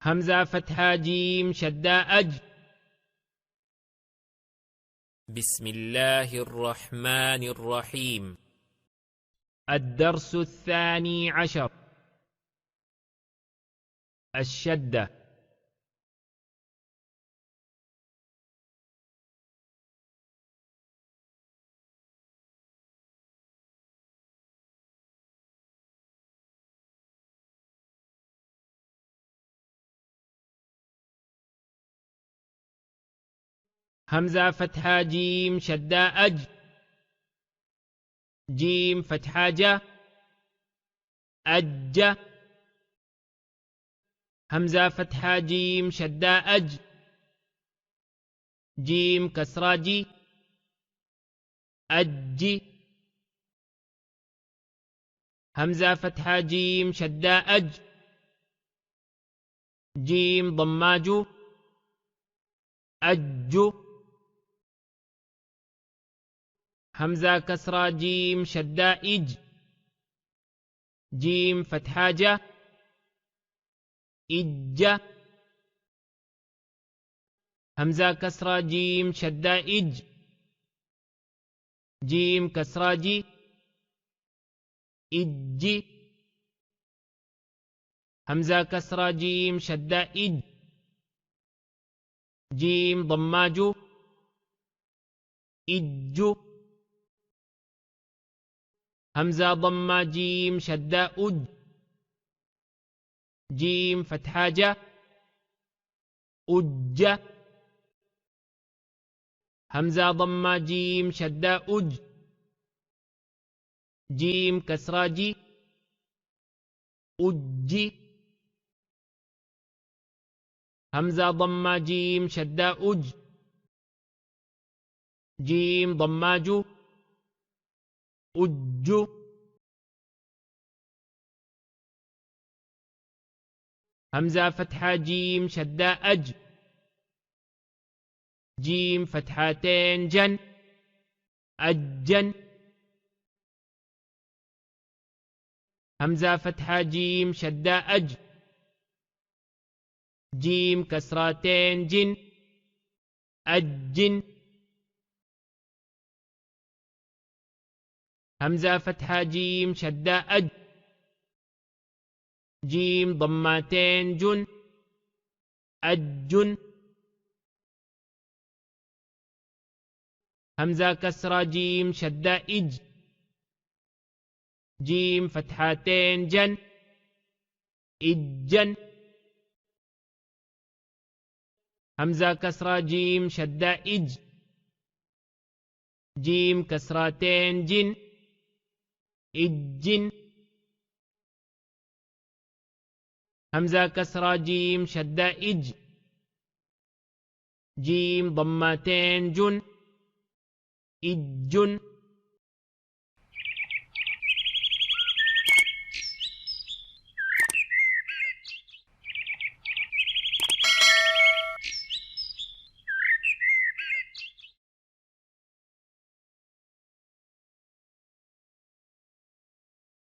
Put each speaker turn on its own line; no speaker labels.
همزة فتحة جيم شدة أج.
بسم الله الرحمن الرحيم.
الدرس 12 الشدة. همزة فتحة جيم شدة أج. جيم فتحة جا أج. همزة فتحة جيم شدة أج. جيم كسرة جي أج. همزة فتحة جيم شدة أج. جيم ضماجو أج. همزة كسرة جيم شدة إج. جيم فتحة جا إج. همزة كسرة جيم شدة إج. جيم كسرة جي إج. همزة كسرة جيم شدة إج. جيم ضماجو إج. همزة ضمة جيم شدة أج. جيم فتحة جا أج. همزة ضمة جيم شدة أج. جيم كسرة جي أج. همزة ضمة جيم شدة أج. جيم ضماجو أج. همزة فتحة جيم شدة أج. جيم فتحتين جن أجن. همزة فتحة جيم شدة أج. جيم كسرتين جن أجن. همزة فتحة جيم شدة أج. جيم ضمتين جن أجن. همزة كسرة جيم شدة إج. جيم فتحتين جن إجن. همزة كسرة جيم شدة إج. جيم كسرتين جن إجن. همزة كسرة جيم شدة إج. جيم ضمتين جن إجن.